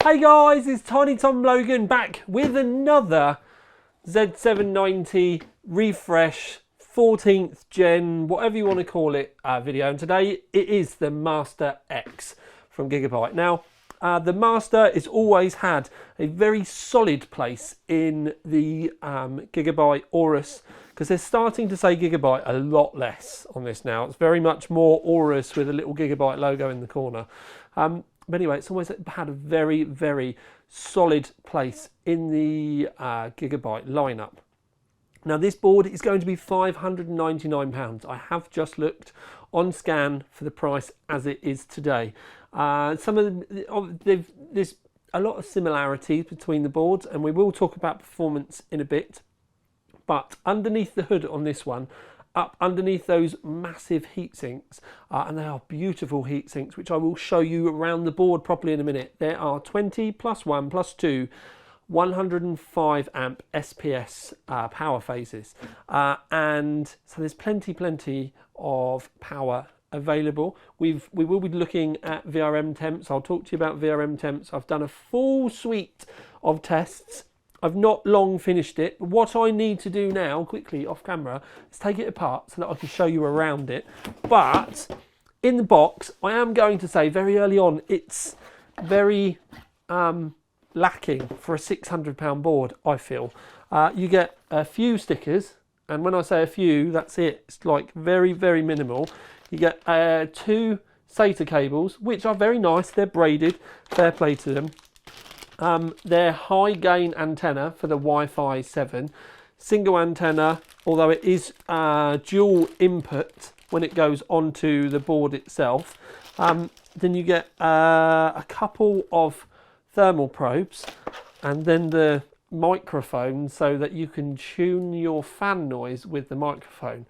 Hey guys, it's Tiny Tom Logan back with another Z790 refresh, 14th gen, whatever you want to call it, video. And today it is the Master X from Gigabyte. Now, the Master has always had a very solid place in the Gigabyte Aorus, because they're starting to say Gigabyte a lot less on this now. It's very much more Aorus with a little Gigabyte logo in the corner. But anyway, it's always had a very, very solid place in the Gigabyte lineup. Now, this board is going to be £599. I have just looked on scan for the price as it is today. There's a lot of similarities between the boards, and we will talk about performance in a bit. But underneath the hood on this one, up underneath those massive heat sinks, and they are beautiful heat sinks, which I will show you around the board properly in a minute. There are 20 plus 1 plus 2 105 amp SPS power phases, and so there's plenty of power available. We will be looking at VRM temps. I'll talk to you about VRM temps. I've done a full suite of tests. I've not long finished it. What I need to do now, quickly off camera, is take it apart so that I can show you around it. But in the box, I am going to say very early on, it's very lacking for a £600 board, I feel. You get a few stickers, and when I say a few, that's it. It's like very, very minimal. You get 2 SATA cables, which are very nice. They're braided, fair play to them. Their high gain antenna for the Wi-Fi 7, single antenna, although it is dual input when it goes onto the board itself. Then you get a couple of thermal probes, and then the microphone so that you can tune your fan noise with the microphone.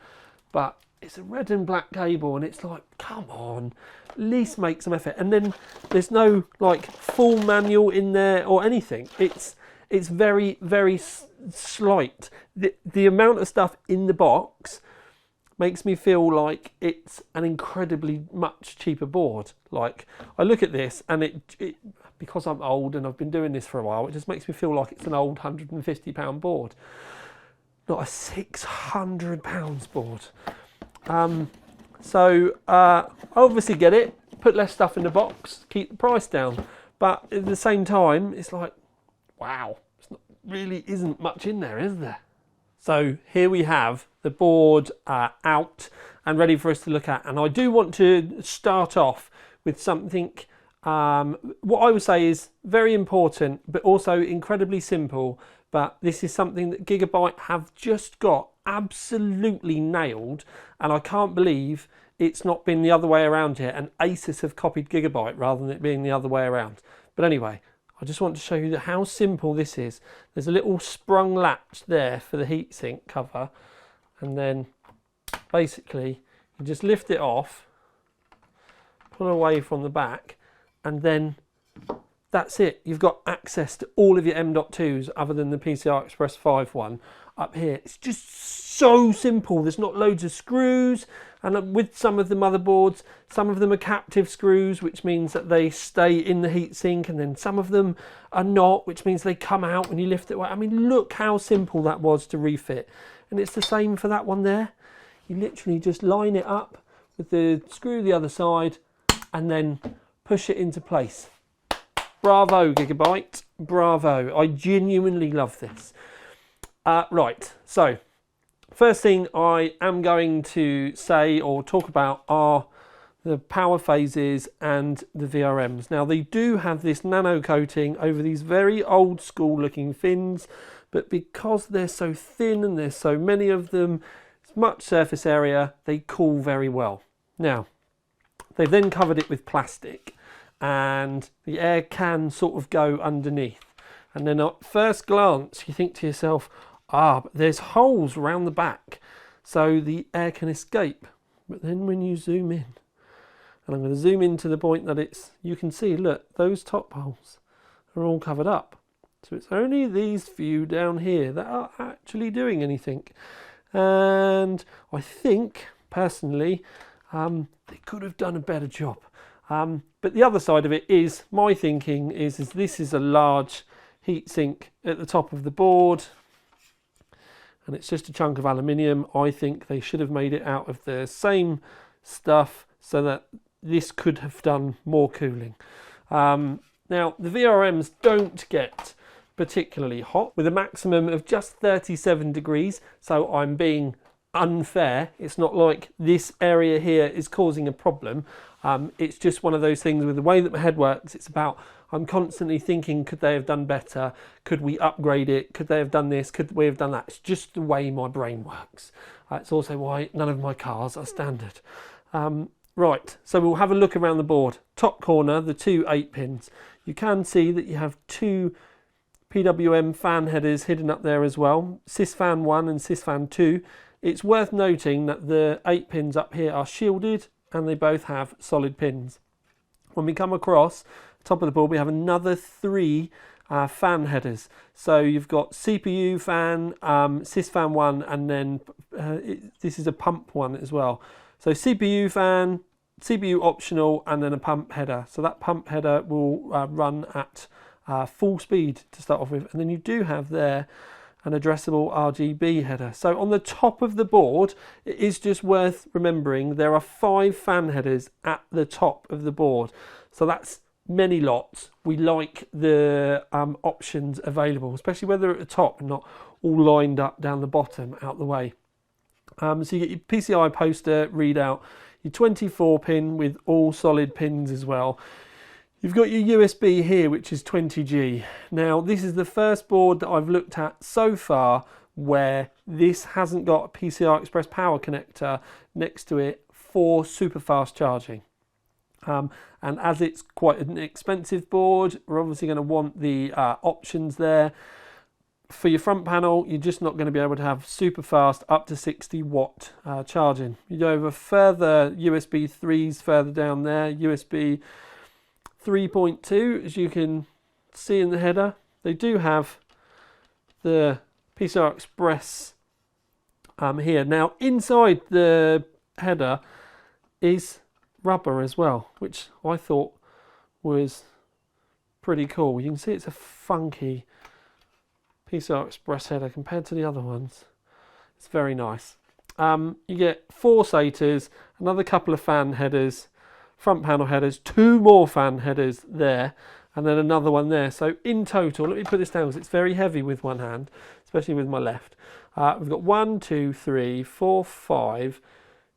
But it's a red and black cable, and it's like, come on, at least make some effort. And then there's no like full manual in there or anything. It's very, very slight. The amount of stuff in the box makes me feel like it's an incredibly much cheaper board. Like, I look at this, and it because I'm old and I've been doing this for a while, it just makes me feel like it's an old £150 board, not a £600 board. I obviously get it, put less stuff in the box, keep the price down, but at the same time it's like, wow, really isn't much in there, is there? So here we have the board out and ready for us to look at, and I do want to start off with something what I would say is very important but also incredibly simple, but this is something that Gigabyte have just got absolutely nailed, and I can't believe it's not been the other way around yet, and Asus have copied Gigabyte rather than it being the other way around. But anyway, I just want to show you how simple this is. There's a little sprung latch there for the heatsink cover, and then basically you just lift it off, pull away from the back, and then that's it. You've got access to all of your M.2s other than the PCI Express 5 one up here. It's just so simple. There's not loads of screws, and with some of the motherboards, some of them are captive screws, which means that they stay in the heatsink, and then some of them are not, which means they come out when you lift it away. I mean, look how simple that was to refit. And it's the same for that one there. You literally just line it up with the screw the other side and then push it into place. Bravo, Gigabyte, bravo. I genuinely love this. Right, so first thing I am going to say or talk about are the power phases and the VRMs. Now, they do have this nano coating over these very old school looking fins, but because they're so thin and there's so many of them, much surface area, they cool very well. Now, they've then covered it with plastic, and the air can sort of go underneath. And then at first glance, you think to yourself, but there's holes around the back, so the air can escape. But then when you zoom in, and I'm going to zoom in to the point that you can see, look, those top holes are all covered up. So it's only these few down here that are actually doing anything. And I think, personally, they could have done a better job. But the other side of it is, my thinking is this is a large heatsink at the top of the board, and it's just a chunk of aluminium. I think they should have made it out of the same stuff so that this could have done more cooling. Now, the VRMs don't get particularly hot, with a maximum of just 37 degrees, so I'm being unfair. It's not like this area here is causing a problem. It's just one of those things with the way that my head works. It's about, I'm constantly thinking, could they have done better? Could we upgrade it? Could they have done this? Could we have done that? It's just the way my brain works. It's also why none of my cars are standard. Right, so we'll have a look around the board. Top corner, the two 8-pins. You can see that you have two PWM fan headers hidden up there as well, Sysfan 1 and Sysfan 2. It's worth noting that the 8 pins up here are shielded and they both have solid pins. When we come across the top of the board, we have another 3 fan headers. So you've got CPU fan, Sysfan 1, and then this is a pump one as well. So CPU fan, CPU optional, and then a pump header. So that pump header will run at full speed to start off with, and then you do have there an addressable RGB header. So on the top of the board, it is just worth remembering there are 5 fan headers at the top of the board. So that's many lots. We like the options available, especially where they're at the top and not all lined up down the bottom out the way. So you get your PCI poster readout, your 24-pin with all solid pins as well. You've got your USB here, which is 20G. Now, this is the first board that I've looked at so far where this hasn't got a PCI Express power connector next to it for super fast charging. And as it's quite an expensive board, we're obviously going to want the options there. For your front panel, you're just not going to be able to have super fast up to 60 watt charging. You go over further USB 3s further down there, USB 3.2, as you can see in the header. They do have the PCI Express here. Now, inside the header is rubber as well, which I thought was pretty cool. You can see it's a funky PCI Express header compared to the other ones. It's very nice. You get 4 SATAs, another couple of fan headers, front panel headers, 2 more fan headers there, and then another one there. So in total, let me put this down because it's very heavy with one hand, especially with my left. We've got 1, 2, 3, 4, 5,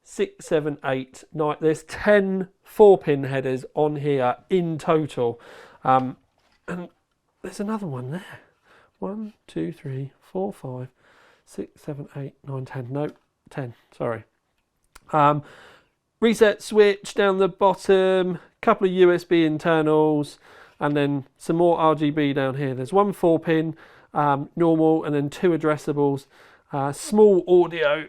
6, 7, 8, 9. There's 10 4-pin headers on here in total. And there's another one there. 1, 2, 3, 4, 5, 6, 7, 8, 9, 10. No, 10, sorry. Reset switch down the bottom, couple of USB internals, and then some more RGB down here. There's 1 4-pin normal, and then 2 addressables. Small audio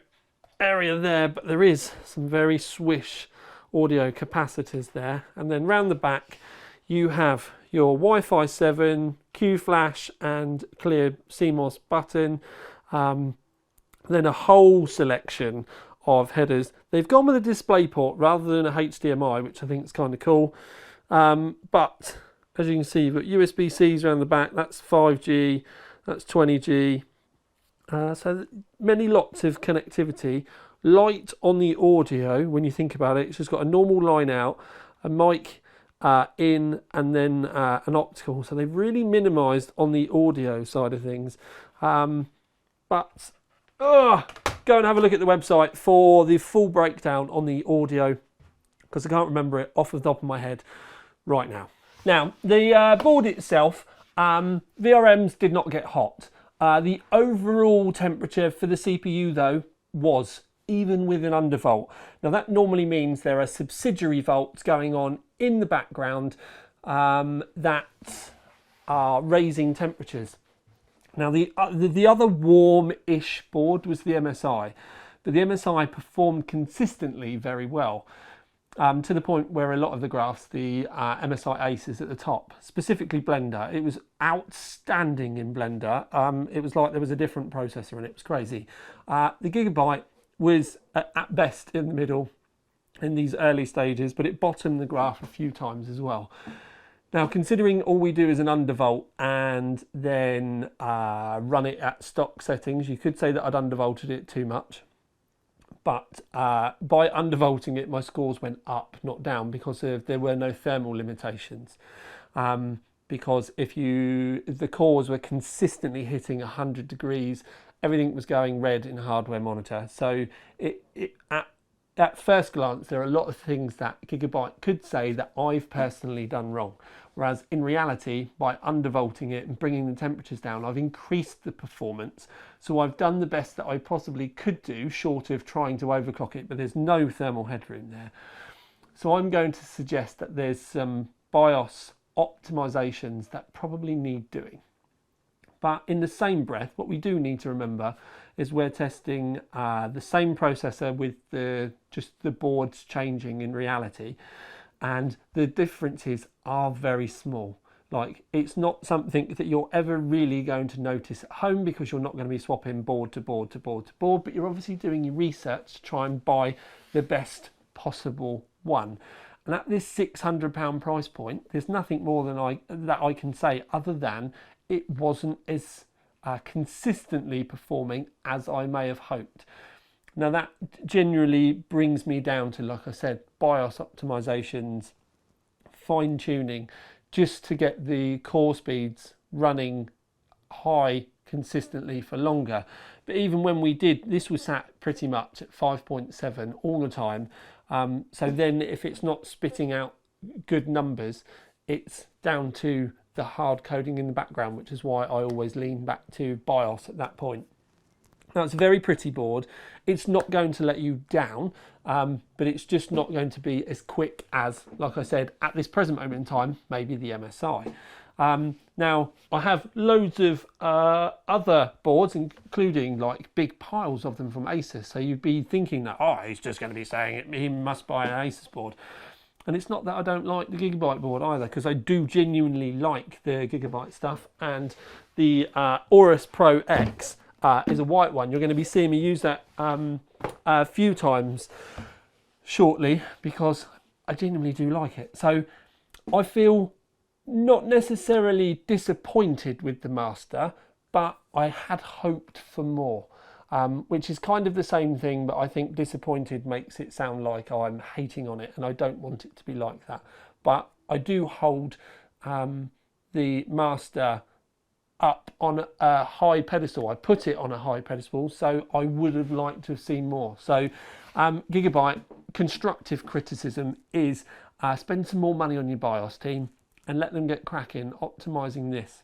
area there, but there is some very swish audio capacitors there. And then round the back, you have your Wi-Fi 7, Q-Flash, and clear CMOS button. Then a whole selection of headers. They've gone with a display port rather than a HDMI, which I think is kind of cool. But as you can see, you've got USB-Cs around the back. That's 5G, that's 20G. So many lots of connectivity. Light on the audio, when you think about it, it's just got a normal line out, a mic in, and then an optical. So they've really minimised on the audio side of things. But go and have a look at the website for the full breakdown on the audio, because I can't remember it off the top of my head right now. Now, the board itself, VRMs did not get hot. The overall temperature for the CPU, though, was, even with an undervolt. Now, that normally means there are subsidiary volts going on in the background that are raising temperatures. Now, the other warm-ish board was the MSI, but the MSI performed consistently very well, to the point where a lot of the graphs, the MSI Ace is at the top, specifically Blender. It was outstanding in Blender. It was like there was a different processor and it was crazy. The Gigabyte was at best in the middle, in these early stages, but it bottomed the graph a few times as well. Now, considering all we do is an undervolt and then run it at stock settings, you could say that I'd undervolted it too much. But by undervolting it, my scores went up, not down, because there were no thermal limitations. Because if the cores were consistently hitting 100 degrees, everything was going red in a hardware monitor. So at first glance, there are a lot of things that Gigabyte could say that I've personally done wrong. Whereas in reality, by undervolting it and bringing the temperatures down, I've increased the performance. So I've done the best that I possibly could do, short of trying to overclock it, but there's no thermal headroom there. So I'm going to suggest that there's some BIOS optimizations that probably need doing. But in the same breath, what we do need to remember is we're testing the same processor with just the boards changing in reality, and the differences are very small. Like, it's not something that you're ever really going to notice at home, because you're not going to be swapping board to board to board to board, but you're obviously doing your research to try and buy the best possible one. And at this £600 price point, there's nothing more that I can say other than it wasn't as consistently performing as I may have hoped. Now, that generally brings me down to, like I said, BIOS optimizations, fine tuning, just to get the core speeds running high consistently for longer. But even when we did, this was sat pretty much at 5.7 all the time. So then if it's not spitting out good numbers, it's down to the hard coding in the background, which is why I always lean back to BIOS at that point. Now, it's a very pretty board. It's not going to let you down, but it's just not going to be as quick as, like I said, at this present moment in time, maybe the MSI. Now, I have loads of other boards, including like big piles of them from Asus. So you'd be thinking that, oh, he's just going to be saying he must buy an Asus board. And it's not that I don't like the Gigabyte board either, because I do genuinely like the Gigabyte stuff. And the Aorus Pro X is a white one. You're going to be seeing me use that a few times shortly, because I genuinely do like it. So I feel not necessarily disappointed with the Master, but I had hoped for more, which is kind of the same thing, but I think disappointed makes it sound like I'm hating on it, and I don't want it to be like that. But I do hold the Master up on a high pedestal. I put it on a high pedestal, so I would have liked to have seen more. So Gigabyte, constructive criticism is spend some more money on your BIOS team and let them get cracking optimizing this,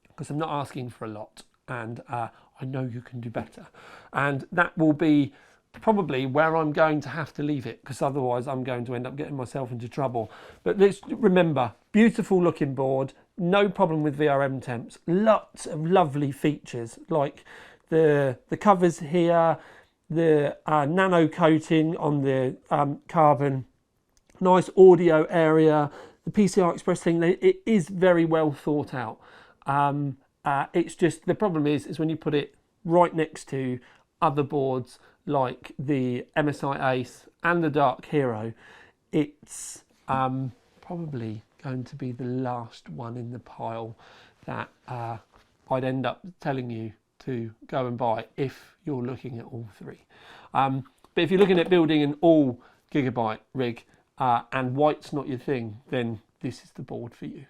because I'm not asking for a lot, and I know you can do better. And that will be probably where I'm going to have to leave it, because otherwise I'm going to end up getting myself into trouble. But let's remember, beautiful looking board, no problem with VRM temps, lots of lovely features like the covers here, the nano coating on the carbon, nice audio area, the PCI Express thing. It is very well thought out. It's just, the problem is when you put it right next to other boards like the MSI Ace and the Dark Hero, it's probably going to be the last one in the pile that I'd end up telling you to go and buy if you're looking at all three. But if you're looking at building an all Gigabyte rig and white's not your thing, then this is the board for you.